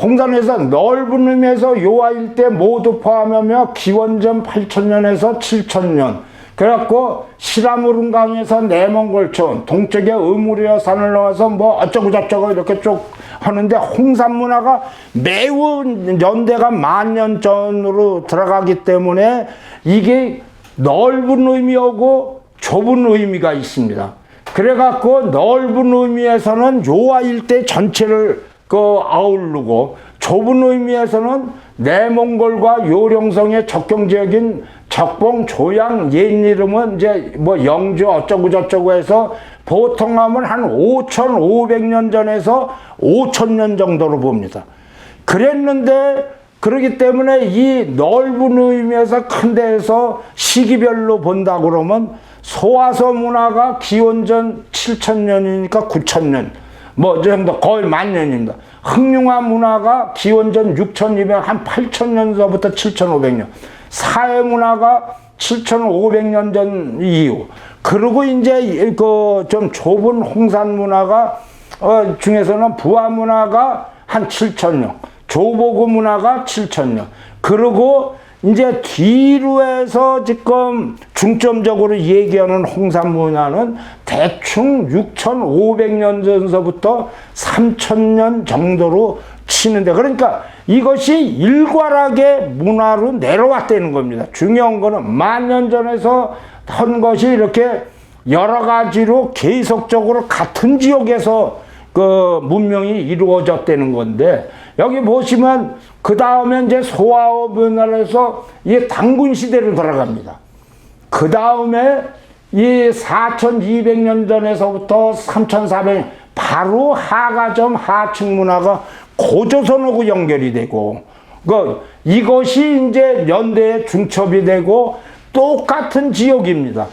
홍산에서 넓은 의미에서 요하 일대 모두 포함하며 기원전 8000년에서 7000년, 그래갖고 시라무릉강에서 내몽골촌, 동쪽에 의무리어산을 넘어서 뭐 어쩌고저쩌고 이렇게 쭉 하는데, 홍산 문화가 매우 연대가 10,000년 전으로 들어가기 때문에 이게 넓은 의미하고 좁은 의미가 있습니다. 그래갖고 넓은 의미에서는 요하 일대 전체를 아우르고, 좁은 의미에서는 내몽골과 요령성의 접경지역인 적봉, 조양, 옛 이름은 이제 뭐 영주 어쩌고저쩌고 해서 보통 하면 한 5,500년 전에서 5,000년 정도로 봅니다. 그랬는데, 그렇기 때문에 이 넓은 의미에서 큰 데에서 시기별로 본다 그러면 소화서 문화가 기원전 7000년이니까 9000년, 뭐 정도 거의 10,000년입니다. 흑융화 문화가 기원전 6200, 한 8000년서부터 7500년. 사회 문화가 7500년 전 이후. 그리고 이제 좀 좁은 홍산 문화가 중에서는 부하 문화가 한 7000년, 조보고 문화가 7000년. 그리고 이제 뒤로 해서 지금 중점적으로 얘기하는 홍산 문화는 대충 6500년 전서부터 3000년 정도로 치는데, 그러니까 이것이 일괄하게 문화로 내려왔다는 겁니다. 중요한 거는 10,000년 전에서 한 것이 이렇게 여러 가지로 계속적으로 같은 지역에서 그 문명이 이루어졌다는 건데, 여기 보시면 그 다음에 이제 소화업 문화에서 이 당군 시대로 들어갑니다. 그 다음에 이 4200년 전에서부터 3400년, 바로 하가점 하층 문화가 고조선하고 연결이 되고, 이것이 이제 연대의 중첩이 되고, 똑같은 지역입니다.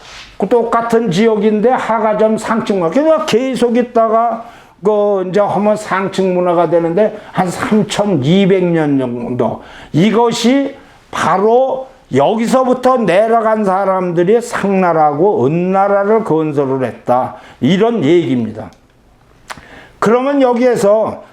똑같은 지역인데 하가점 상층 문화. 그러니까 계속 있다가 이제 하면 상층 문화가 되는데 한 3200년 정도. 이것이 바로 여기서부터 내려간 사람들이 상나라고 은나라를 건설을 했다, 이런 얘기입니다. 그러면 여기에서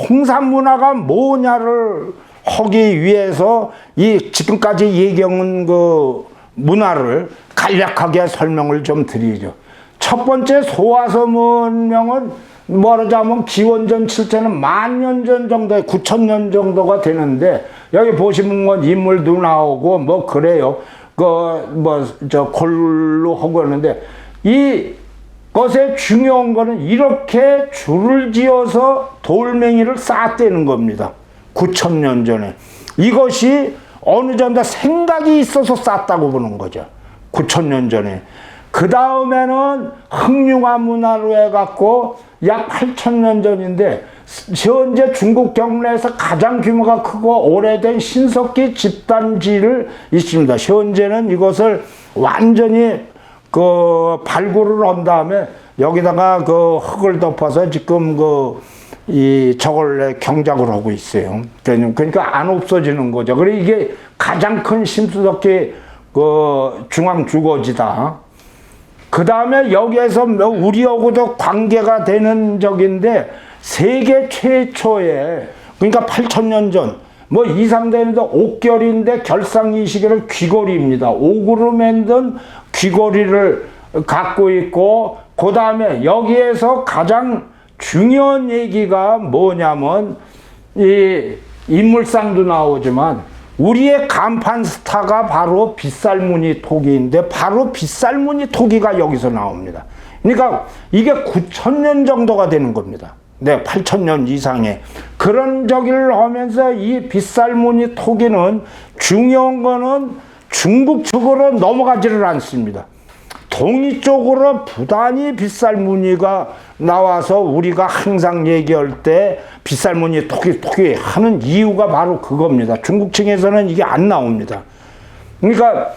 홍산 문화가 뭐냐를 하기 위해서 이 지금까지 얘기한 그 문화를 간략하게 설명을 좀 드리죠. 첫 번째 소화서 문명은 말하자면 기원전 7000년, 10,000년 전 정도에 9000년 정도가 되는데, 여기 보시면 인물도 나오고 뭐 그래요. 골로 하고 하는데, 이 것의 중요한 거는 이렇게 줄을 지어서 돌멩이를 쌓았다는 겁니다. 9000년 전에. 이것이 어느 정도 생각이 있어서 쌓았다고 보는 거죠. 9000년 전에. 그 다음에는 흑융화 문화로 해갖고 약 8000년 전인데, 현재 중국 경내에서 가장 규모가 크고 오래된 신석기 집단지를 있습니다. 현재는 이것을 완전히 발굴을 한 다음에 여기다가 흙을 덮어서 지금 저걸 경작을 하고 있어요. 그러니까 안 없어지는 거죠. 그리고 이게 가장 큰 신석기 중앙 주거지다. 그 다음에 여기에서 우리하고도 관계가 되는 적인데, 세계 최초의, 그러니까 8000년 전, 뭐 이상되는데 옥결인데 결상 이 시기를 귀걸이입니다. 옥으로 만든 귀걸이를 갖고 있고, 그 다음에 여기에서 가장 중요한 얘기가 뭐냐면, 이 인물상도 나오지만, 우리의 간판 스타가 바로 빗살무늬 토기인데, 바로 빗살무늬 토기가 여기서 나옵니다. 그러니까 이게 9000년 정도가 되는 겁니다. 네, 8000년 이상의 그런 저기를 하면서, 이 빗살무늬 토기는 중요한 거는 중국 쪽으로 넘어가지를 않습니다. 동이 쪽으로 부단히 빗살무늬가 나와서 우리가 항상 얘기할 때 빗살무늬 토기 하는 이유가 바로 그겁니다. 중국층에서는 이게 안 나옵니다. 그러니까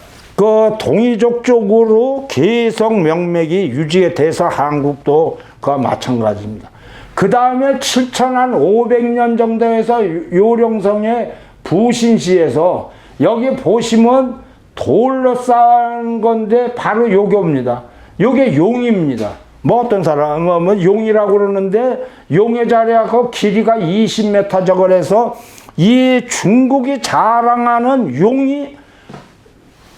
동이족 쪽으로 계속 명맥이 유지가 돼서 한국도 그와 마찬가지입니다. 그 다음에 7500년 정도에서 요령성의 부신시에서, 여기 보시면 돌로 쌓은 건데 바로 요겁니다. 요게 용입니다. 뭐 어떤 사람은 뭐 용이라고 그러는데 용의 자리하고 길이가 20m 저거래서 이 중국이 자랑하는 용이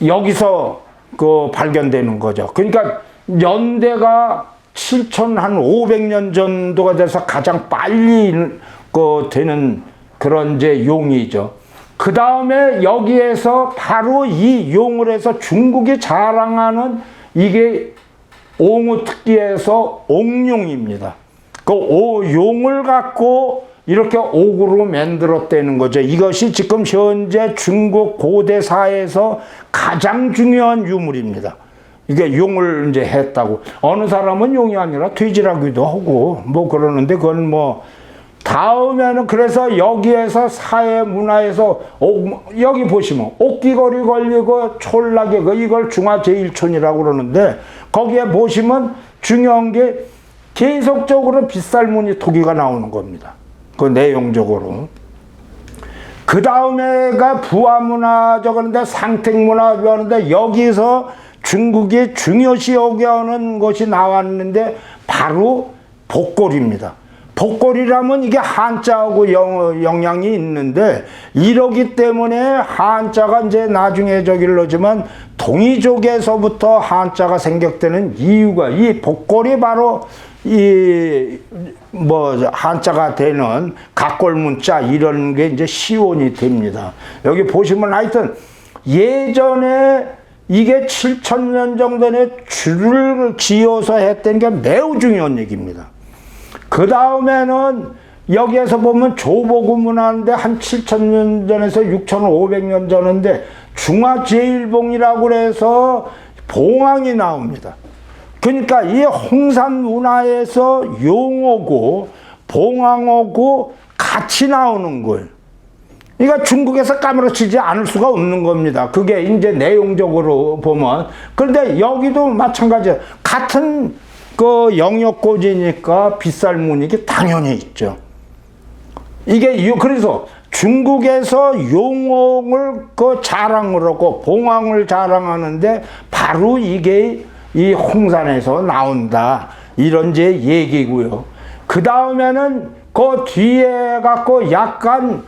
여기서 그 발견되는 거죠. 그러니까 연대가 7,500년 정도가 돼서 가장 빨리 그 되는 그런 이제 용이죠. 그 다음에 여기에서 바로 이 용을 해서 중국이 자랑하는 이게 옹우특기에서 옥룡입니다. 그 용을 갖고 이렇게 옥으로 만들었다는 거죠. 이것이 지금 현재 중국 고대사에서 가장 중요한 유물입니다. 이게 용을 이제 했다고. 어느 사람은 용이 아니라 돼지라기도 하고 뭐 그러는데 그건 뭐 다음에는 그래서 여기에서 사회 문화에서 여기 보시면 옥기걸이 걸리고 촐락이 이걸 중화제일촌이라고 그러는데 거기에 보시면 중요한 게 계속적으로 빗살무늬 토기가 나오는 겁니다. 그 내용적으로. 그 다음에가 부화문화 저거는데 상택문화 하는데 여기서 중국이 중요시 여겨하는 것이 나왔는데 바로 복골입니다. 복골이라면 이게 한자하고 영향이 있는데 이러기 때문에 한자가 이제 나중에 저길로지만 동이족에서부터 한자가 생겼다는 이유가 이 복골이 바로 이 뭐 한자가 되는 각골문자 이런 게 이제 시온이 됩니다. 여기 보시면 하여튼 예전에 이게 7,000년 정도에 줄을 지어서 했던 게 매우 중요한 얘기입니다. 그 다음에는 여기에서 보면 조보구문화인데 한 7,000년 전에서 6,500년 전인데 중화제일봉이라고 해서 봉황이 나옵니다. 그러니까 이 홍산 문화에서 용어고 봉황어고 같이 나오는 거예요. 그러니까 중국에서 까무러치지 않을 수가 없는 겁니다. 그게 이제 내용적으로 보면. 그런데 여기도 마찬가지예요. 같은 그 영역고지니까 빗살무늬 이게 당연히 있죠. 이게 그래서 중국에서 용어를 그 자랑을 하고 봉황을 자랑하는데 바로 이게 이 홍산에서 나온다. 이런 제 얘기고요. 그 다음에는 그 뒤에 갖고 약간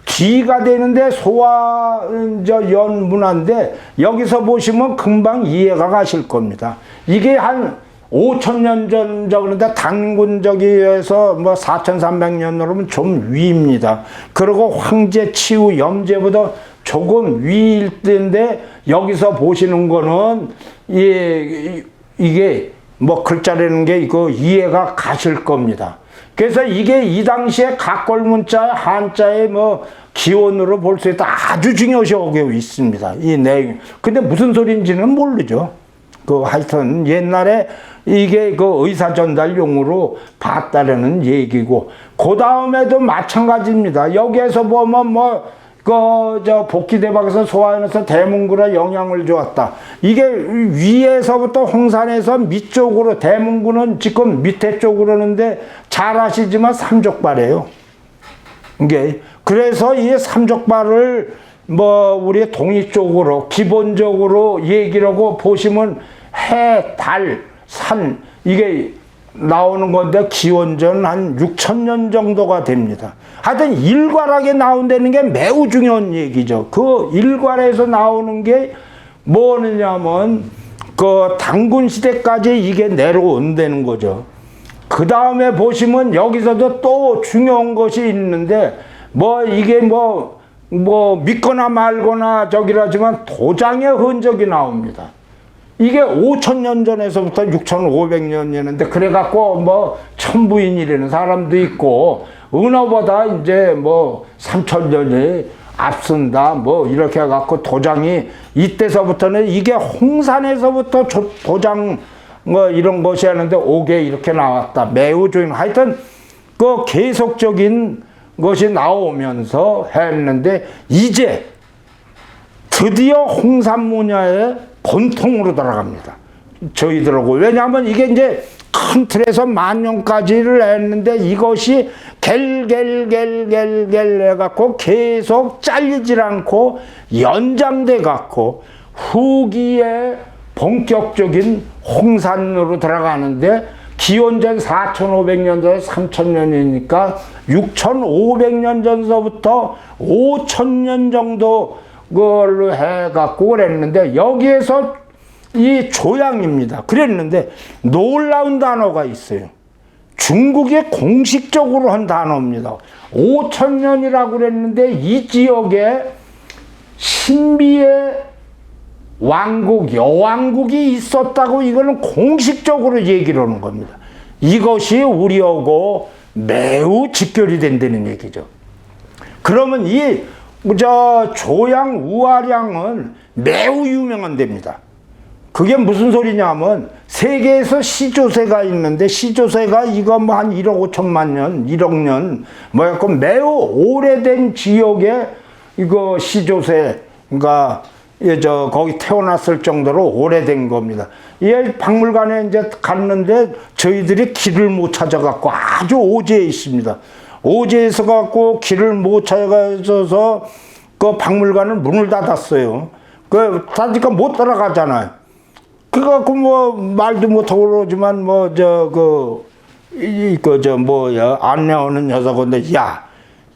뒤가 되는데 소화연 문화인데 여기서 보시면 금방 이해가 가실 겁니다. 이게 한 5,000년 전 그런데 당군적에서 뭐 4,300년 그러면 좀 위입니다. 그리고 황제, 치우, 염제보다 조금 위일 텐데 여기서 보시는 거는 이게 뭐 글자라는 게 이거 이해가 가실 겁니다. 그래서 이게 이 당시에 각골문자 한자의 뭐 기원으로 볼 수 있다. 아주 중요시하게 있습니다. 이 내용. 근데 무슨 소리인지는 모르죠. 그 하여튼 옛날에 이게 그 의사 전달용으로 봤다라는 얘기고, 그 다음에도 마찬가지입니다. 여기에서 보면 뭐 복귀대박에서 소화해서 대문구에 영향을 주었다. 이게 위에서부터 홍산에서 밑쪽으로, 대문구는 지금 밑에 쪽으로는데 잘 아시지만 삼족발이에요. 이게 그래서 이 삼족발을 뭐 우리 동이 쪽으로 기본적으로 얘기를 하고 보시면 해, 달, 산 이게 나오는 건데 기원전 한 6,000년 정도가 됩니다. 하여튼 일괄하게 나온다는 게 매우 중요한 얘기죠. 그 일괄에서 나오는 게 뭐냐면 그 당군 시대까지 이게 내려온다는 거죠. 그 다음에 보시면 여기서도 또 중요한 것이 있는데 뭐 이게 뭐 믿거나 말거나 저기라지만 도장의 흔적이 나옵니다. 이게 5,000년 전에서부터 6,500년이었는데 그래갖고 뭐 천부인이라는 사람도 있고 은어보다 이제 뭐 3,000년이 앞선다 뭐 이렇게 해갖고 도장이 이때서부터는 이게 홍산에서부터 도장 뭐 이런 것이 하는데 오게 이렇게 나왔다. 매우 중요한 하여튼 그 계속적인 것이 나오면서 했는데 이제 드디어 홍산 문화의 본통으로 돌아갑니다. 저희들하고. 왜냐하면 이게 이제 큰 틀에서 만년까지를 했는데 이것이 갤 해갖고 계속 잘리질 않고 연장돼 갖고 후기에 본격적인 홍산으로 들어가는데 기원전 4,500년 전에 3,000년이니까 6,500년 전서부터 5,000년 정도 그걸로 해갖고 그랬는데 여기에서 이 조양입니다. 그랬는데 놀라운 단어가 있어요. 중국이 공식적으로 한 단어입니다. 5,000년이라고 그랬는데 이 지역에 신비의 왕국, 여왕국이 있었다고 이거는 공식적으로 얘기를 하는 겁니다. 이것이 우리하고 매우 직결이 된다는 얘기죠. 그러면 이 조양 우아량은 매우 유명한 데입니다. 그게 무슨 소리냐면 세계에서 시조새가 있는데 시조새가 이거 뭐 한 1억 5천만 년, 1억 년 뭐였고 매우 오래된 지역에 이거 시조새가 거기 태어났을 정도로 오래된 겁니다. 이 박물관에 이제 갔는데 저희들이 길을 못 찾아갖고 아주 오지에 있습니다. 오지에서 갖고 길을 못 찾아가서 그 박물관을 문을 닫았어요. 그 닫으니까 못 들어가잖아요. 그래갖고 뭐 말도 못하고 그러지만 안내하는 녀석인데 야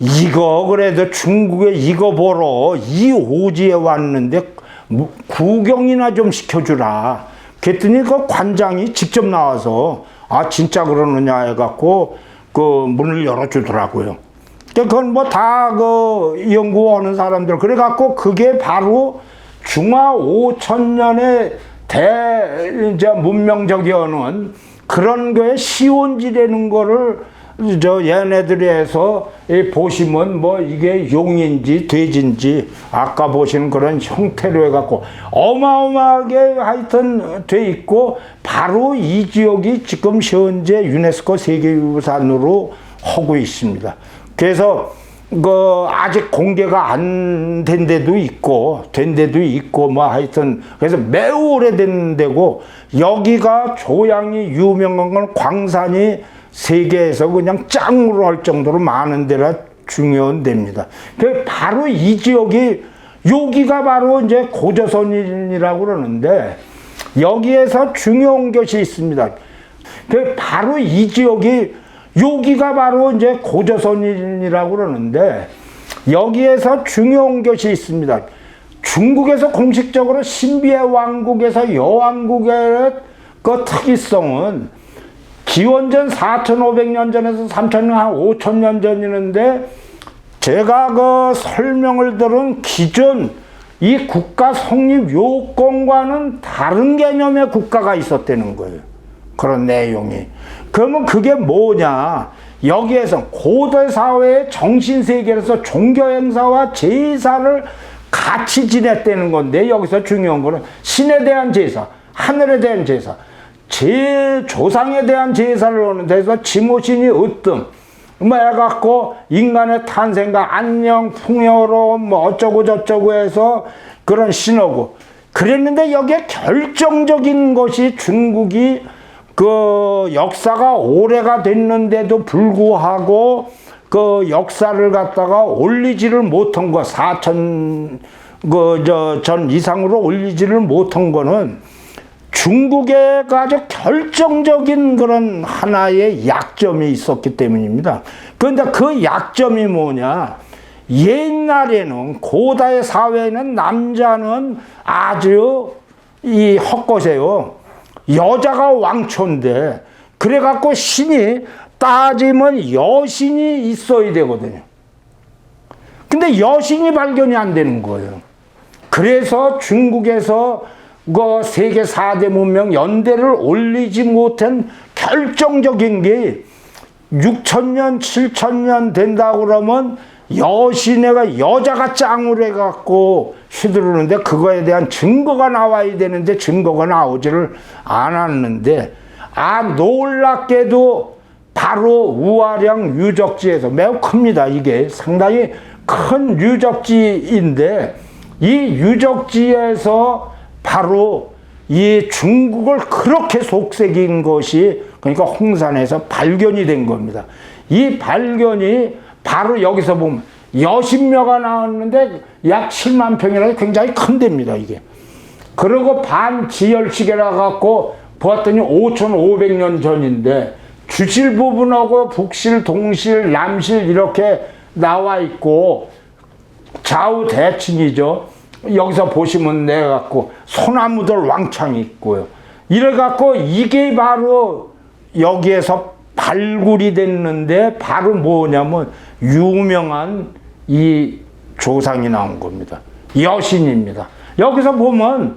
이거 그래도 중국에 이거 보러 이 오지에 왔는데 구경이나 좀 시켜주라. 그랬더니 그 관장이 직접 나와서 아 진짜 그러느냐 해갖고 그 문을 열어주더라고요. 그건 뭐 다 그 연구하는 사람들 그래갖고 그게 바로 중화 5,000년의 이제 문명적이어는 그런 거에 시온지라는 거를 얘네들이 해서 보시면 뭐 이게 용인지 돼지인지 아까 보시는 그런 형태로 해갖고 어마어마하게 하여튼 돼 있고 바로 이 지역이 지금 현재 유네스코 세계유산으로 하고 있습니다. 그래서 아직 공개가 안 된 데도 있고 된 데도 있고 뭐 하여튼 그래서 매우 오래된 데고 여기가 조양이 유명한 건 광산이 세계에서 그냥 짱으로 할 정도로 많은 데라 중요한 데입니다. 바로 이 지역이 여기가 바로 이제 고조선이라고 그러는데 여기에서 중요한 것이 있습니다. 바로 이 지역이 여기가 바로 이제 고조선이라고 그러는데 여기에서 중요한 것이 있습니다. 중국에서 공식적으로 신비의 왕국에서 여왕국의 그 특이성은 기원전 4,500년 전에서 3,000년, 한 5,000년 전이는데 제가 그 설명을 들은 기존 이 국가 성립 요건과는 다른 개념의 국가가 있었다는 거예요. 그런 내용이. 그러면 그게 뭐냐? 여기에서 고대 사회의 정신세계에서 종교 행사와 제사를 같이 지냈다는 건데 여기서 중요한 거는 신에 대한 제사, 하늘에 대한 제사, 조상에 대한 제사를 하는 데서 지모신이 으뜸 뭐 해갖고 인간의 탄생과 안녕 풍요로움 뭐 어쩌고 저쩌고 해서 그런 신호고 그랬는데 여기에 결정적인 것이 중국이 그 역사가 오래가 됐는데도 불구하고 그 역사를 갖다가 올리지를 못한 거 4,000 전 이상으로 올리지를 못한 거는 중국에 아주 결정적인 그런 하나의 약점이 있었기 때문입니다. 그런데 그 약점이 뭐냐? 옛날에는 고대 사회는 남자는 아주 이 헛것이에요. 여자가 왕초인데 그래갖고 신이 따지면 여신이 있어야 되거든요. 근데 여신이 발견이 안 되는 거예요. 그래서 중국에서 그 세계 4대 문명 연대를 올리지 못한 결정적인 게 6,000년, 7,000년 된다고 그러면 여신애가 여자가 짱으로 해갖고 휘두르는데 그거에 대한 증거가 나와야 되는데 증거가 나오지를 않았는데 놀랍게도 바로 우아량 유적지에서 매우 큽니다. 이게 상당히 큰 유적지인데 이 유적지에서 바로 이 중국을 그렇게 속삭인 것이 그러니까 홍산에서 발견이 된 겁니다. 이 발견이 바로 여기서 보면 여신묘가 나왔는데 약 7만 평이라서 굉장히 큰 데입니다, 이게. 그리고 반지열시계라 갖고 보았더니 5,500년 전인데 주실 부분하고 북실, 동실, 남실 이렇게 나와 있고 좌우 대칭이죠. 여기서 보시면 내갖고 소나무들 왕창 있고요. 이래갖고 이게 바로 여기에서 발굴이 됐는데 바로 뭐냐면 유명한 이 조상이 나온 겁니다. 여신입니다. 여기서 보면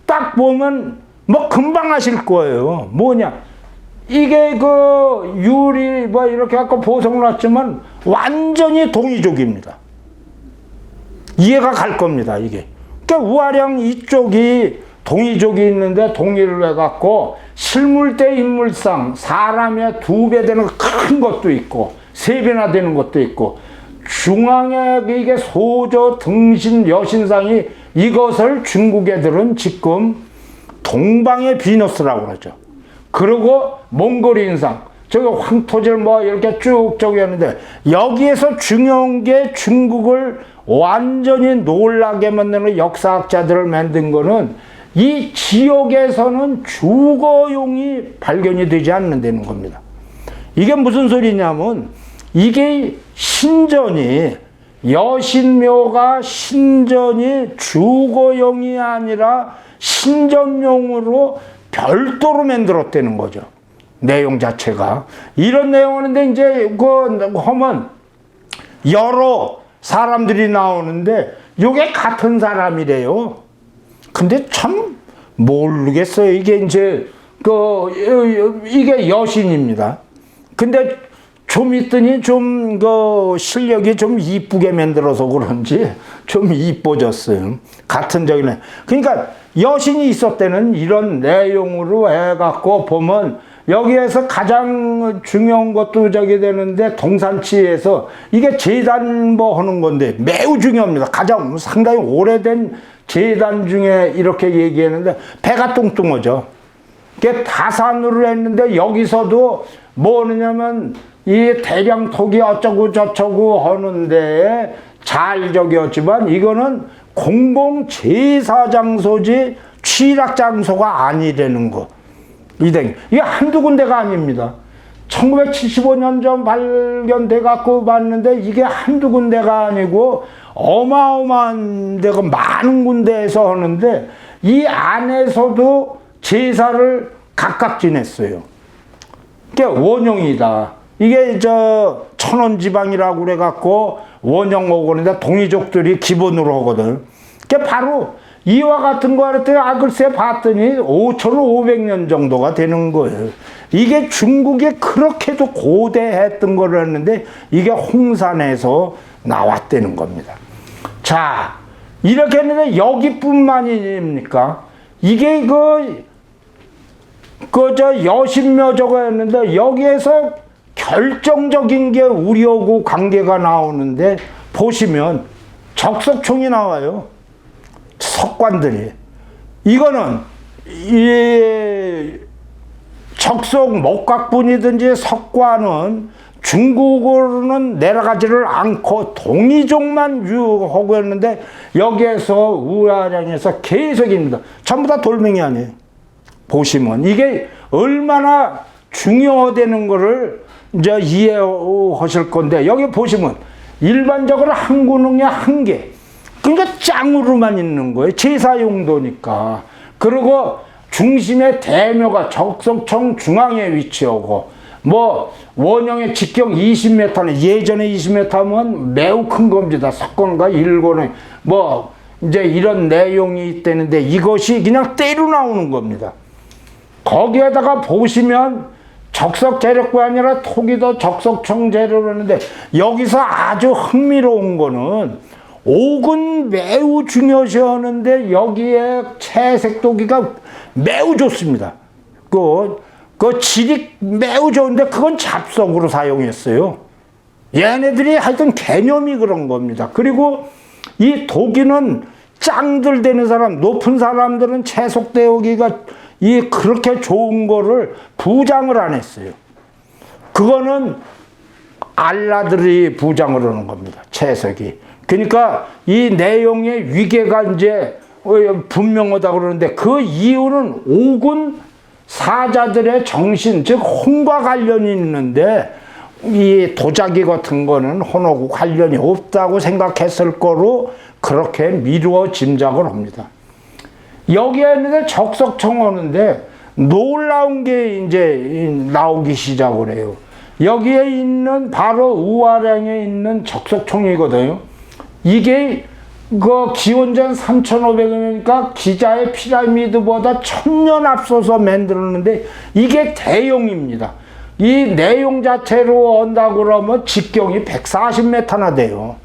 딱 보면 뭐 금방 아실 거예요. 뭐냐? 이게 그 유리 뭐 이렇게 갖고 보석을 놨지만 완전히 동이족입니다. 이해가 갈 겁니다, 이게. 그러니까 우아령 이쪽이 동이족이 있는데 동이를 해갖고 실물대 인물상 사람의 2배 되는 큰 것도 있고 3배나 되는 것도 있고 중앙에 이게 소저 등신 여신상이 이것을 중국 애들은 지금 동방의 비너스라고 그러죠. 그리고 몽골인상 저기 황토질 뭐 이렇게 쭉 저기 하는데 여기에서 중요한 게 중국을 완전히 놀라게 만드는 역사학자들을 만든 거는 이 지역에서는 주거용이 발견이 되지 않는다는 겁니다. 이게 무슨 소리냐면 이게 신전이 여신묘가 신전이 주거용이 아니라 신전용으로 별도로 만들었다는 거죠. 내용 자체가. 이런 내용인데 이제 그 하면 여러 사람들이 나오는데 이게 같은 사람이래요. 근데 참 모르겠어요. 이게 이제 이게 여신입니다. 근데 좀 있더니 좀 실력이 좀 이쁘게 만들어서 그런지 좀 이뻐졌어요. 같은 적이네. 그러니까 여신이 있었다는 이런 내용으로 해갖고 보면 여기에서 가장 중요한 것도 저기 되는데 동산치에서 이게 제단 뭐 하는 건데 매우 중요합니다. 가장 상당히 오래된 제단 중에 이렇게 얘기했는데 배가 뚱뚱하죠. 그게 다산으로 했는데 여기서도 뭐 하느냐면 이 대량톡이 어쩌고 저쩌고 하는데 잘 저기였지만 이거는 공공 제사 장소지 취락 장소가 아니라는 거. 이게 한두 군데가 아닙니다. 1975년 전 발견돼 갖고 봤는데 이게 한두 군데가 아니고 어마어마한 데가 많은 군데에서 하는데 이 안에서도 제사를 각각 지냈어요. 그게 원형이다. 이게 천원지방이라고 그래 갖고 원형 오고는데 동이족들이 기본으로 하거든. 그게 바로 이와 같은 거 할 때 글쎄 봤더니 5,500년 정도가 되는 거예요. 이게 중국이 그렇게도 고대했던 거를 했는데 이게 홍산에서 나왔다는 겁니다. 자, 이렇게 했는데 여기뿐만입니까? 이게 여신묘 저거 했는데 여기에서 결정적인 게 우리하고 관계가 나오는데 보시면 적석총이 나와요. 석관들이. 이거는 이 적석 목각분이든지 석관은 중국으로는 내려가지를 않고 동이족만 유하고 했는데 여기에서 우아량에서 계속입니다. 전부 다 돌멩이 아니에요. 보시면 이게 얼마나 중요하다는 거를 이제 이해하실 건데 여기 보시면 일반적으로 한 구능에 한 개. 그러니까 짱으로만 있는 거예요. 제사 용도니까. 그리고 중심에 대묘가 적석청 중앙에 위치하고 뭐 원형의 직경 20m는 예전에 20m면 매우 큰 겁니다. 석권과 일권의 뭐 이제 이런 내용이 있다는데 이것이 그냥 때로 나오는 겁니다. 거기에다가 보시면 적석 재력가 아니라 토기도 적석청 재료를 하는데 여기서 아주 흥미로운 거는 옥은 매우 중요시 하는데 여기에 채색도기가 매우 좋습니다. 그 질이 매우 좋은데 그건 잡석으로 사용했어요. 얘네들이 하여튼 개념이 그런 겁니다. 그리고 이 도기는 짱들 되는 사람, 높은 사람들은 채석대오기가 그렇게 좋은 거를 부장을 안 했어요. 그거는 알라들이 부장을 하는 겁니다. 채석이. 그러니까 이 내용의 위계가 이제 분명하다고 그러는데 그 이유는 옥은 사자들의 정신, 즉 혼과 관련이 있는데 이 도자기 같은 거는 혼하고 관련이 없다고 생각했을 거로 그렇게 미루어 짐작을 합니다. 여기에 있는데 적석청 오는데 놀라운 게 이제 나오기 시작을 해요. 여기에 있는 바로 우아량에 있는 적석청이거든요. 이게 그 기원전 3500년이니까 기자의 피라미드보다 1000년 앞서서 만들었는데 이게 대용입니다. 이 내용 자체로 온다고 그러면 직경이 140m나 돼요.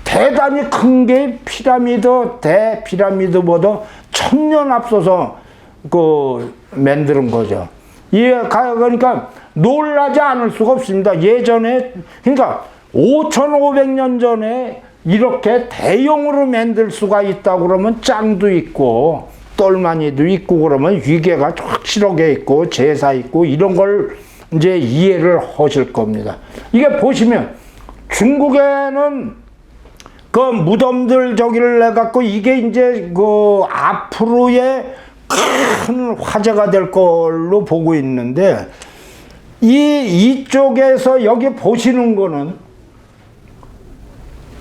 대단히 큰 게 대피라미드보다 1000년 앞서서 그 만드는 거죠. 그러니까 놀라지 않을 수가 없습니다. 예전에 그러니까 5500년 전에 이렇게 대용으로 만들 수가 있다고 그러면 짱도 있고 똘마니도 있고 그러면 위계가 확실하게 있고 제사 있고 이런 걸 이제 이해를 하실 겁니다. 이게 보시면 중국에는 그 무덤들 저기를 내갖고 이게 이제 그 앞으로의 큰 화제가 될 걸로 보고 있는데 이쪽에서 여기 보시는 거는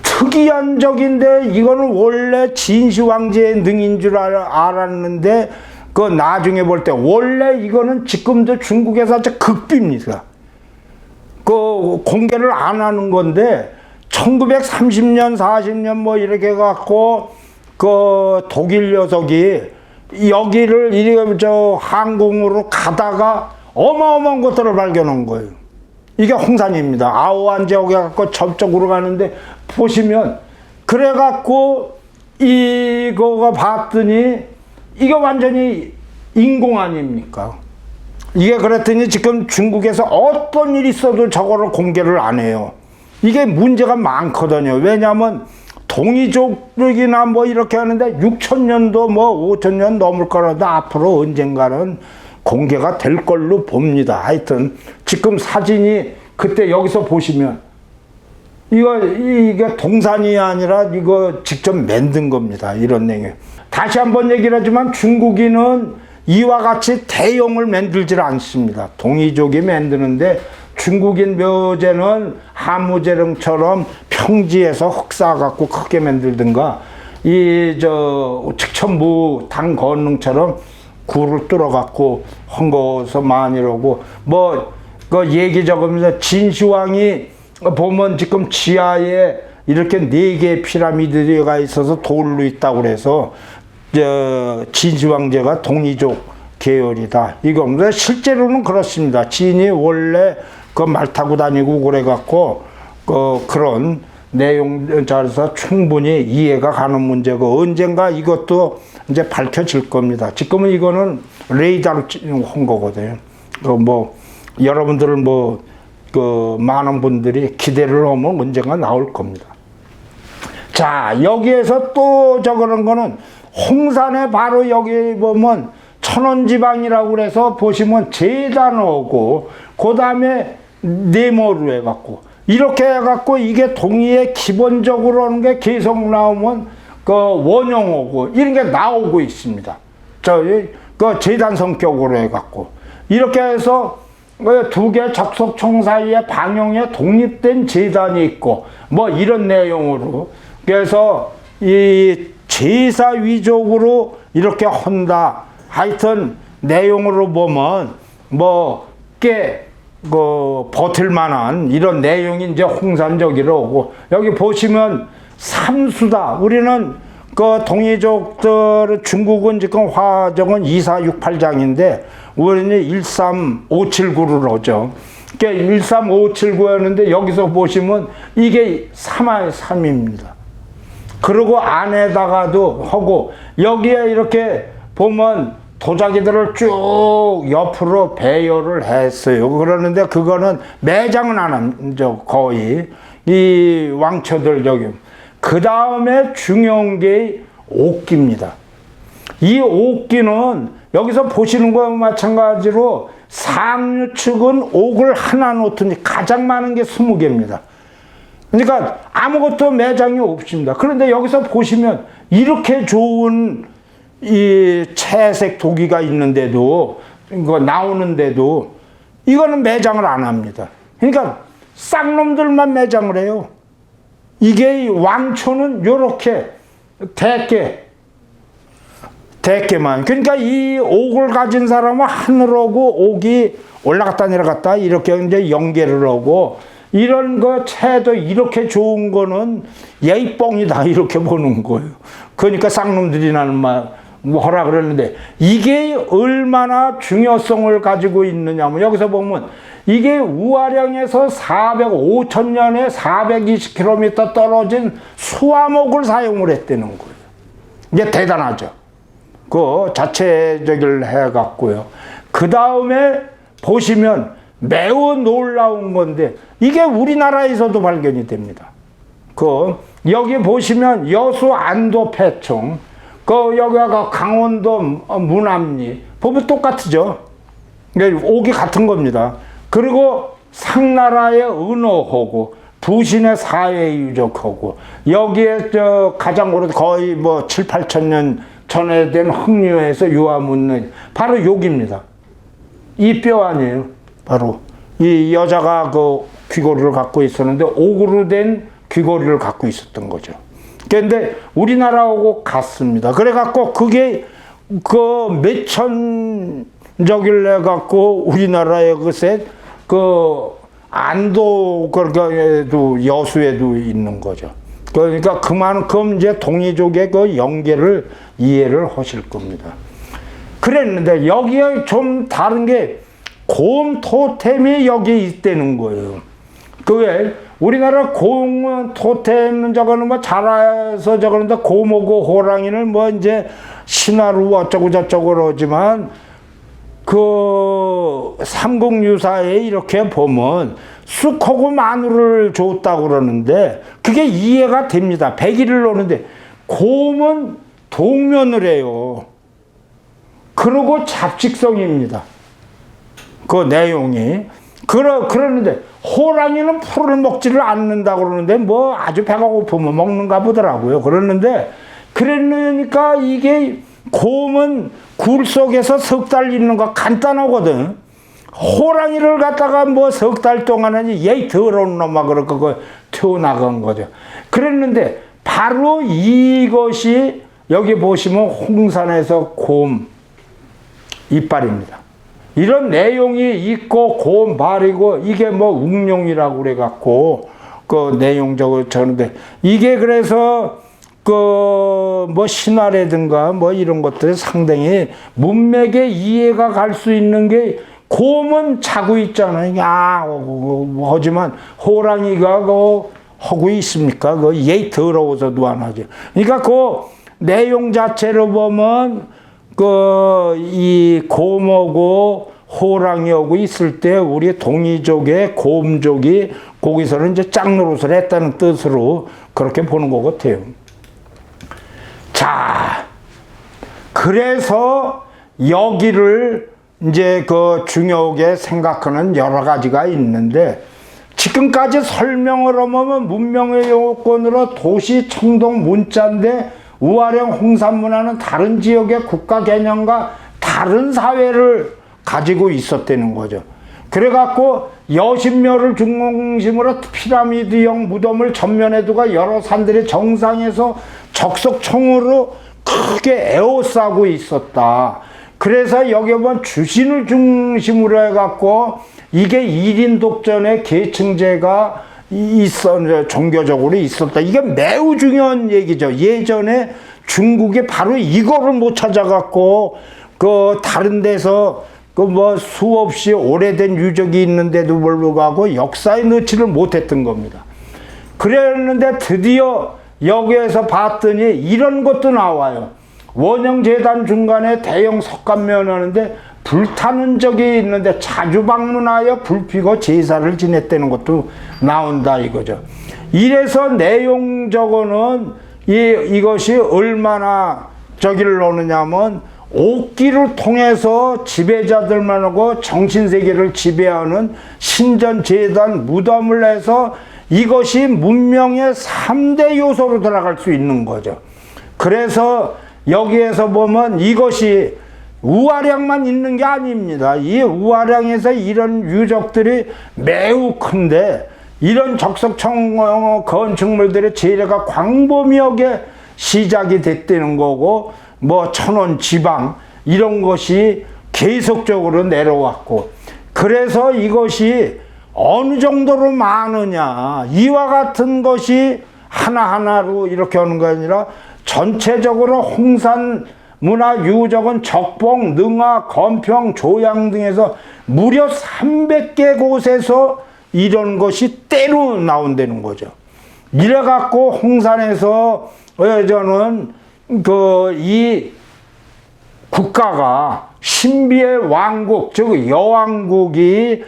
특이한 적인데 이거는 원래 진시황제의 능인 줄 알았는데 그 나중에 볼 때 원래 이거는 지금도 중국에서 아주 극비입니다. 그 공개를 안 하는 건데 1930년 40년 뭐 이렇게 갖고 그 독일 녀석이 여기를 이렇게 저 항공으로 가다가 어마어마한 것들을 발견한 거예요. 이게 홍산입니다. 아오안 지역에 갖고 저쪽으로 가는데 보시면 그래 갖고 이거가 봤더니 이게 완전히 인공 아닙니까? 이게 그랬더니 지금 중국에서 어떤 일이 있어도 저거를 공개를 안 해요. 이게 문제가 많거든요. 왜냐하면 동이족이나 뭐 이렇게 하는데 6000년도 뭐 5000년 넘을 거라도 앞으로 언젠가는 공개가 될 걸로 봅니다. 하여튼 지금 사진이 그때 여기서 보시면 이게 동산이 아니라 이거 직접 만든 겁니다. 이런 내용. 다시 한번 얘기를 하지만 중국인은 이와 같이 대용을 만들질 않습니다. 동이족이 만드는데 중국인 묘제는 하무제릉처럼 평지에서 흙 쌓아갖고 크게 만들든가 측천무 당 건능처럼 굴을 뚫어갖고 헝거서 많이 오고 그 얘기 적으면서 진시황이 보면 지금 지하에 이렇게 4개의 피라미드가 있어서 돌로 있다고 그래서 진시황제가 동이족 계열이다. 이겁니다. 실제로는 그렇습니다. 진이 원래 그 말 타고 다니고 그래갖고 그런 내용 자료에서 충분히 이해가 가는 문제고 언젠가 이것도 이제 밝혀질 겁니다. 지금은 이거는 레이더로 한 거거든요. 여러분들은 많은 분들이 기대를 하면 언젠가 나올 겁니다. 자, 여기에서 또 저거는 거는 홍산에 바로 여기 보면 천원지방이라고 그래서 보시면 제단오고 그 다음에 네모로 해갖고 이렇게 해갖고 이게 동의에 기본적으로 하는 게 계속 나오면 그 원형오고 이런 게 나오고 있습니다. 그 제단 성격으로 해갖고 이렇게 해서 2개 적석청 사이에 방형에 독립된 제단이 있고 뭐 이런 내용으로 그래서 이 제사 위족으로 이렇게 한다. 하여튼 내용으로 보면 꽤 버틸 만한 이런 내용이 이제 홍산적이로 오고 여기 보시면 삼수다. 우리는 그 동이족들 중국은 지금 화정은 2468장인데 우리는 13579를 하죠. 그러니까 13579였는데 여기서 보시면 이게 3할 3입니다. 그리고 안에다가도 하고 여기에 이렇게 보면 도자기들을 쭉 옆으로 배열을 했어요. 그러는데 그거는 매장은 안 하죠. 거의 이 왕초들 저기. 그 다음에 중요한 게 옥기입니다. 이 옥기는 여기서 보시는 거와 마찬가지로 상류 측은 옥을 하나 놓더니 가장 많은 게 20개입니다. 그러니까 아무것도 매장이 없습니다. 그런데 여기서 보시면 이렇게 좋은 이 채색 도기가 있는데도 거 나오는데도 이거는 매장을 안 합니다. 그러니까 쌍놈들만 매장을 해요. 이게 왕초는 요렇게 대개만. 그러니까 이 옥을 가진 사람은 하늘하고 옥이 올라갔다 내려갔다 이렇게 이제 연계를 하고, 이런 거 채도 이렇게 좋은 거는 예의뻥이다 이렇게 보는 거예요. 그러니까 쌍놈들이 나는 뭐라 그러는데, 이게 얼마나 중요성을 가지고 있느냐면, 여기서 보면 이게 우아량에서 5천년에 420km 떨어진 수화목을 사용을 했다는 거예요. 이게 대단하죠. 그 자체적을 해갖고요. 그 다음에 보시면 매우 놀라운 건데, 이게 우리나라에서도 발견이 됩니다. 여기 보시면 여수 안도 폐총, 여기가 강원도 문암리, 보면 똑같죠. 옥이 같은 겁니다. 그리고 상나라의 은호호고, 부신의 사회유적하고, 여기에 가장 오래 거의 7, 8천 년 전에 된 흑류에서 유화문은 바로 여기입니다. 이 뼈 아니에요. 바로 이 여자가 그 귀걸이를 갖고 있었는데 옥으로 된 귀걸이를 갖고 있었던 거죠. 그런데 우리나라하고 같습니다. 그래갖고 그게 몇천적일래 갖고 우리나라의 것에 안도 그러니까도 여수에도 있는 거죠. 그러니까 그만큼 이제 동이족의 그 연계를 이해를 하실 겁니다. 그랬는데 여기에 좀 다른 게 곰 토템이 여기 있다는 거예요. 그게 우리나라 곰 토템은 저거는 자라서 저거는데 곰하고 호랑이는 이제 신화로 어쩌고 저쩌고 그러지만, 삼국유사에 이렇게 보면 쑥하고 마늘을 줬다고 그러는데 그게 이해가 됩니다. 100일을 노는데 곰은 동면을 해요. 그리고 잡식성입니다. 그 내용이. 그러는데 호랑이는 풀을 먹지를 않는다고 그러는데 아주 배가 고프면 먹는가 보더라고요. 그러니까 이게 곰은 굴 속에서 석 달 있는 거 간단하거든. 호랑이를 갖다가 석 달 동안은 얘 더러운 놈아 그렇고 튀어나간 거죠. 그랬는데 바로 이것이 여기 보시면 홍산에서 곰 이빨입니다. 이런 내용이 있고 곰발이고 이게 웅룡이라고 그래갖고 그 내용 적었는데, 이게 그래서 신화라든가 이런 것들이 상당히 문맥에 이해가 갈 수 있는 게, 곰은 자고 있잖아요. 하지만 호랑이가 하고 있습니까? 얘 더러워서도 안 하죠. 그러니까 그 내용 자체로 보면 이 곰하고 호랑이하고 있을 때 우리 동이족의 곰족이 거기서는 이제 짝노릇을 했다는 뜻으로 그렇게 보는 것 같아요. 자, 그래서 여기를 이제 중요하게 생각하는 여러 가지가 있는데, 지금까지 설명을 하면 문명의 요건으로 도시, 청동, 문자인데 우아령, 홍산문화는 다른 지역의 국가 개념과 다른 사회를 가지고 있었다는 거죠. 그래갖고 여신묘를 중심으로 피라미드형 무덤을 전면에 두고 여러 산들의 정상에서 적석총으로 크게 에워싸고 있었다. 그래서 여기 보면 주신을 중심으로 해갖고 이게 1인 독전의 계층제가 종교적으로 있었다. 이게 매우 중요한 얘기죠. 예전에 중국이 바로 이거를 못 찾아갖고 다른 데서 수없이 오래된 유적이 있는데도 불구하고 역사에 넣지를 못했던 겁니다. 그랬는데 드디어 여기에서 봤더니 이런 것도 나와요. 원형재단 중간에 대형 석관면 하는데 불타는 적이 있는데 자주 방문하여 불피고 제사를 지냈다는 것도 나온다 이거죠. 이래서 내용적으로는 이것이 얼마나 저기를 오느냐면, 옥기를 통해서 지배자들만 하고 정신세계를 지배하는 신전재단 무덤을 해서 이것이 문명의 3대 요소로 들어갈 수 있는 거죠. 그래서 여기에서 보면 이것이 우아량만 있는 게 아닙니다. 이 우아량에서 이런 유적들이 매우 큰데 이런 적석청 건축물들의 재래가 광범위하게 시작이 됐다는 거고, 뭐 천원 지방 이런 것이 계속적으로 내려왔고, 그래서 이것이 어느 정도로 많으냐, 이와 같은 것이 하나하나로 이렇게 하는 게 아니라 전체적으로 홍산 문화유적은 적봉, 능화, 건평, 조양 등에서 무려 300개 곳에서 이런 것이 때로 나온다는 거죠. 이래갖고 홍산에서 저는 이 국가가 신비의 왕국, 즉 여왕국이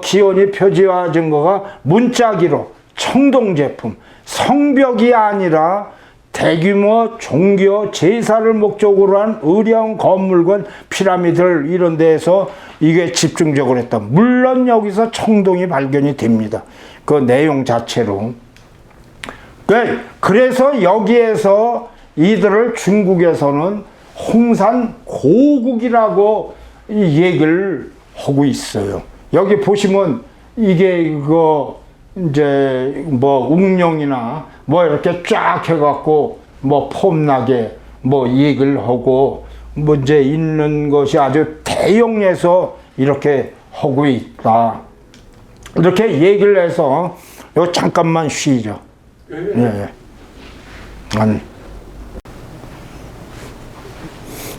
기원이 표지화된 거가 문자기로 청동제품, 성벽이 아니라 대규모 종교 제사를 목적으로 한 의령 건물군 피라미드 이런 데에서 이게 집중적으로 했다. 물론 여기서 청동이 발견이 됩니다. 그 내용 자체로. 그래서 여기에서 이들을 중국에서는 홍산 고국이라고 얘기를 하고 있어요. 여기 보시면 이게 이제 뭐 웅령이나 뭐 이렇게 쫙 해갖고 뭐 폼나게 뭐 얘기를 하고 뭐 이제 있는 것이 아주 대용해서 이렇게 하고 있다. 이렇게 얘기를 해서 요 잠깐만 쉬죠. 예.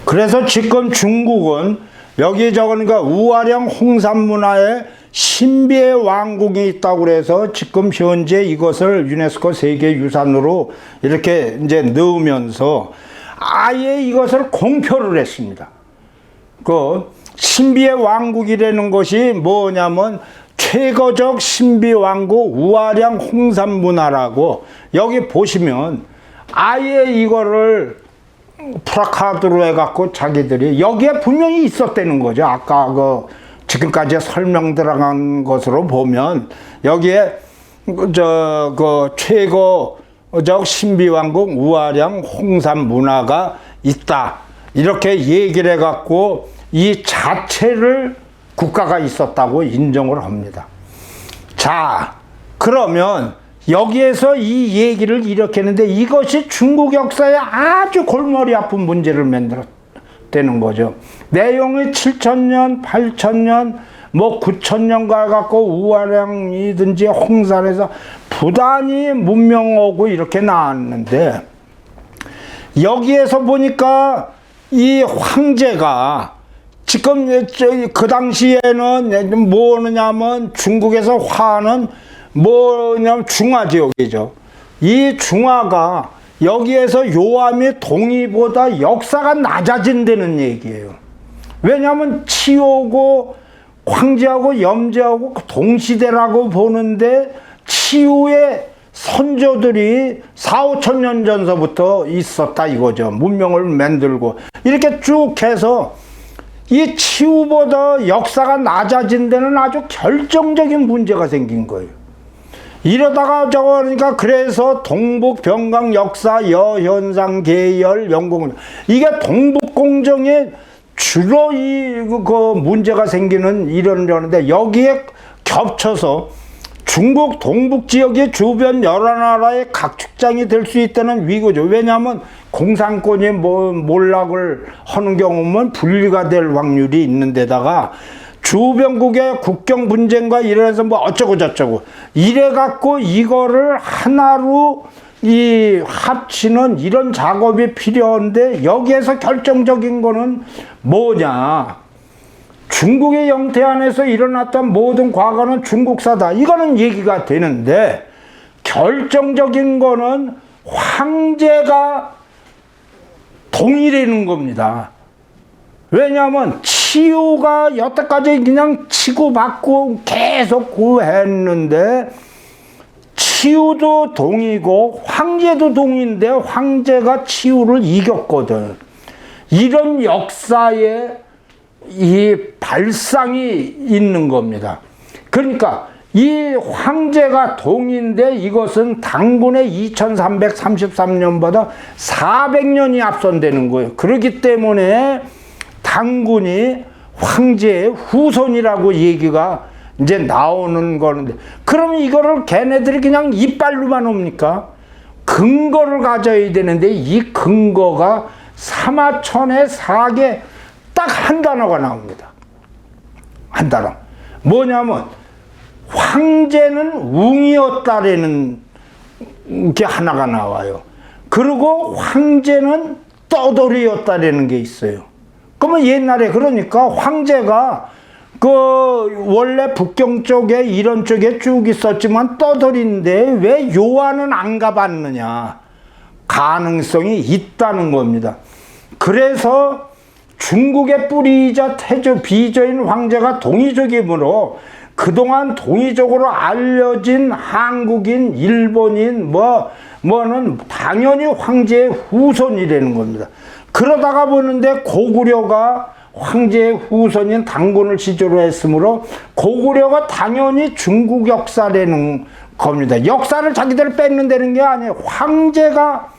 그래서 지금 중국은 여기 그러니까 우아량 홍산 문화에 신비의 왕국이 있다고 그래서 지금 현재 이것을 유네스코 세계유산으로 이렇게 이제 넣으면서 아예 이것을 공표를 했습니다. 그 신비의 왕국이라는 것이 뭐냐면 최고적 신비 왕국 우아량 홍산 문화라고 여기 보시면 아예 이거를 프라카드로 해갖고 자기들이 여기에 분명히 있었다는 거죠. 아까 지금까지 설명 들어간 것으로 보면 여기에 최고적 신비왕국 우아량 홍산 문화가 있다. 이렇게 얘기를 해갖고 이 자체를 국가가 있었다고 인정을 합니다. 자, 그러면 여기에서 이 얘기를 이렇게 했는데 이것이 중국 역사에 아주 골머리 아픈 문제를 만들었다는 거죠. 내용이 7,000년, 8,000년, 뭐 9,000년가 갖고 우아량이든지 홍산에서 부단히 문명하고 이렇게 나왔는데 여기에서 보니까 이 황제가 지금 그 당시에는 뭐냐면 중국에서 화는 뭐냐면 중화 지역이죠. 이 중화가 여기에서 요함이 동이보다 역사가 낮아진다는 얘기예요. 왜냐하면 치오고 황제하고 염제하고 동시대라고 보는데 치우의 선조들이 4,000~5,000년 전서부터 있었다 이거죠. 문명을 만들고 이렇게 쭉 해서 이 치우보다 역사가 낮아진 데는 아주 결정적인 문제가 생긴 거예요. 이러다가 그러니까 그래서 동북 병강 역사 여현상 계열 영공 이게 동북 공정에 주로 그 문제가 생기는 이런데 여기에 겹쳐서 중국 동북 지역의 주변 여러 나라의 각축장이 될 수 있다는 위고죠. 왜냐하면 공산권이 몰락을 하는 경우면 분리가 될 확률이 있는 데다가 주변국의 국경 분쟁과 이래서 뭐 어쩌고 저쩌고 이래갖고 이거를 하나로 이 합치는 이런 작업이 필요한데 여기에서 결정적인 거는 뭐냐. 중국의 영토 안에서 일어났던 모든 과거는 중국사다. 이거는 얘기가 되는데 결정적인 거는 황제가 동일하는 겁니다. 왜냐하면 치유가 여태까지 그냥 치고받고 계속 구했는데 치유도 동이고 황제도 동인데 황제가 치유를 이겼거든. 이런 역사에 이 발상이 있는 겁니다. 그러니까 이 황제가 동인데 이것은 당군의 2333년보다 400년이 앞선다는 거예요. 그렇기 때문에 당군이 황제의 후손이라고 얘기가 이제 나오는 거는데, 그럼 이거를 걔네들이 그냥 이빨로만 옵니까? 근거를 가져야 되는데, 이 근거가 사마천의 사계 딱 한 단어가 나옵니다. 한 단어. 뭐냐면 황제는 웅이었다라는 게 하나가 나와요. 그리고 황제는 떠돌이였다라는 게 있어요. 그러면 옛날에 그러니까 황제가 그 원래 북경 쪽에 이런 쪽에 쭉 있었지만 떠돌인데 왜 요한은 안 가봤느냐? 가능성이 있다는 겁니다. 그래서 중국의 뿌리이자 태조 비조인 황제가 동이족이므로 그동안 동이족으로 알려진 한국인, 일본인, 뭐는 당연히 황제의 후손이라는 겁니다. 그러다가 보는데 고구려가 황제의 후손인 당군을 시조로 했으므로 고구려가 당연히 중국 역사라는 겁니다. 역사를 자기들 뺏는다는 게 아니에요. 황제가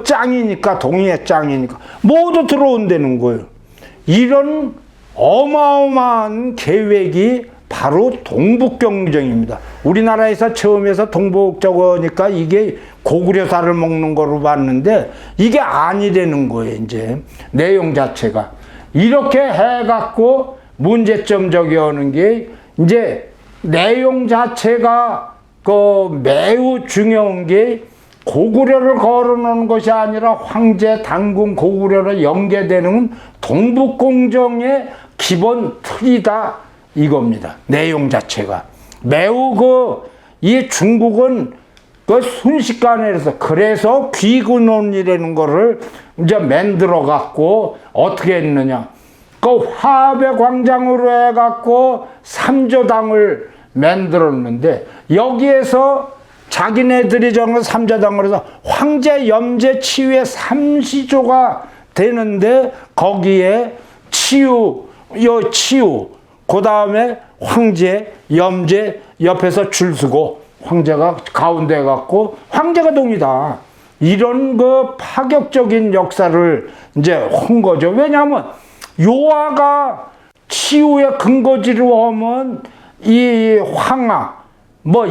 짱이니까, 동이의 짱이니까 모두 들어온다는 거예요. 이런 어마어마한 계획이 바로 동북경정입니다. 우리나라에서 처음에서 동북저거니까 이게 고구려사를 먹는 거로 봤는데 이게 아니라는 거예요. 이제 내용 자체가 이렇게 해갖고 문제점 저기 하는 게 이제 내용 자체가 그 매우 중요한 게 고구려를 걸어놓은 것이 아니라 황제, 당군, 고구려로 연계되는 동북공정의 기본 틀이다 이겁니다. 내용 자체가 매우 이 중국은 순식간에 그래서 귀군론이라는 거를 이제 만들어 갖고 어떻게 했느냐, 화백광장으로 해갖고 삼조당을 만들었는데 여기에서 자기네들이 정한 삼조당을 해서 황제, 염제, 치유의 삼시조가 되는데 거기에 치유, 그 다음에 황제, 염제 옆에서 줄 서고 황제가 가운데 갖고 황제가 동이다. 이런 파격적인 역사를 이제 한 거죠. 왜냐하면 요하가 치유의 근거지로 하면 이 황하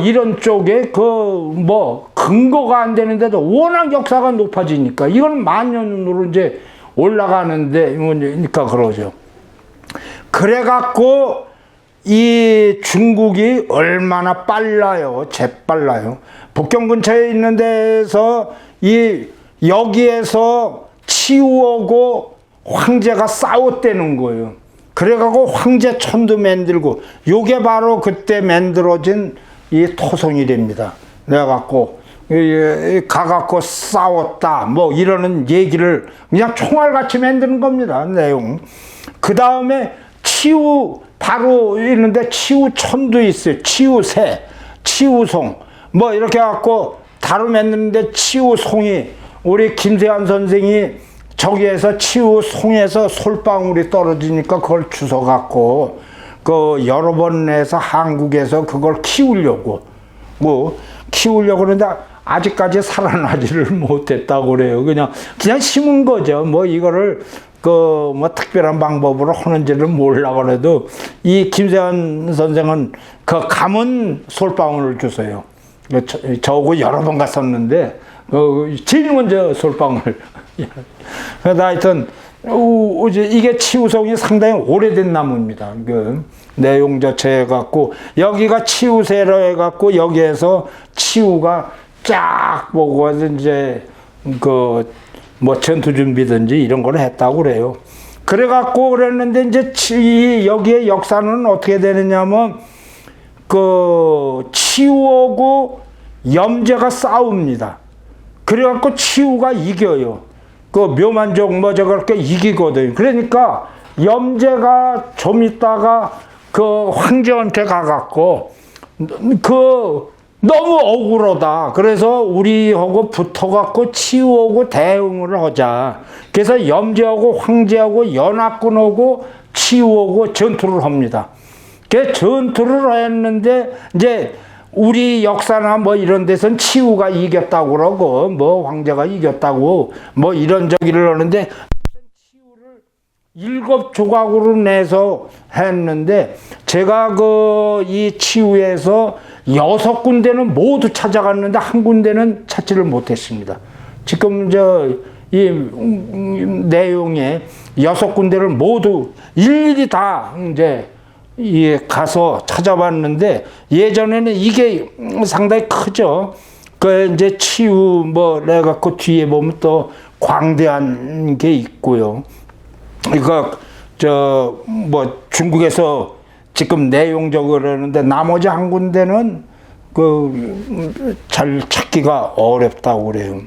이런 쪽에 근거가 안 되는데도 워낙 역사가 높아지니까 이건 만년으로 이제 올라가는데 그러니까 그러죠. 그래갖고 이 중국이 얼마나 빨라요. 재빨라요. 북경 근처에 있는 데서 여기에서 치우하고 황제가 싸웠다는 거예요. 그래갖고 황제천도 만들고 요게 바로 그때 만들어진 이 토성이랍니다. 내가 갖고 가갖고 싸웠다 이러는 얘기를 그냥 총알같이 만드는 겁니다. 내용. 그 다음에 치우 바로 있는데 치우천도 있어요. 치우새, 치우송 이렇게 갖고 다루 맺는데 치우송이 우리 김세환 선생이 저기에서 치우송에서 솔방울이 떨어지니까 그걸 주워 갖고 여러 번 해서 한국에서 그걸 키우려고 그러는데 아직까지 살아나지를 못했다고 그래요. 그냥 심은 거죠. 이거를 특별한 방법으로 하는지는 몰라 그래도 이 김세환 선생은 감은 솔방울을 주세요. 저하고 여러 번 갔었는데 제일 먼저 솔방울. 그래서 하여튼 이게 치우송이 상당히 오래된 나무입니다. 내용 자체 해갖고 여기가 치우새로 해갖고 여기에서 치우가 쫙 보고 이제 전투 준비든지 이런 걸 했다고 그래요. 그래갖고 그랬는데 이제 여기에 역사는 어떻게 되느냐면 치우하고 염제가 싸웁니다. 그래갖고 치우가 이겨요. 묘만족 저렇게 이기거든요. 그러니까 염제가 좀 있다가 황제한테 가갖고 너무 억울하다. 그래서 우리하고 붙어갖고 치우하고 대응을 하자. 그래서 염제하고 황제하고 연합군하고 치우하고 전투를 합니다. 그 전투를 했는데 이제 우리 역사나 이런 데선 치우가 이겼다고 그러고 황제가 이겼다고 이런 저기를 하는데 치우를 7조각으로 내서 했는데 제가 이 치유에서 6군데는 모두 찾아갔는데 한 군데는 찾지를 못했습니다. 지금 이 내용에 6군데를 모두 일일이 다 이제 가서 찾아봤는데 예전에는 이게 상당히 크죠. 그 이제 치유 내가 그 뒤에 보면 또 광대한 게 있고요. 이거 중국에서 지금 내용적으로 하는데 나머지 한 군데는 잘 찾기가 어렵다고 그래요.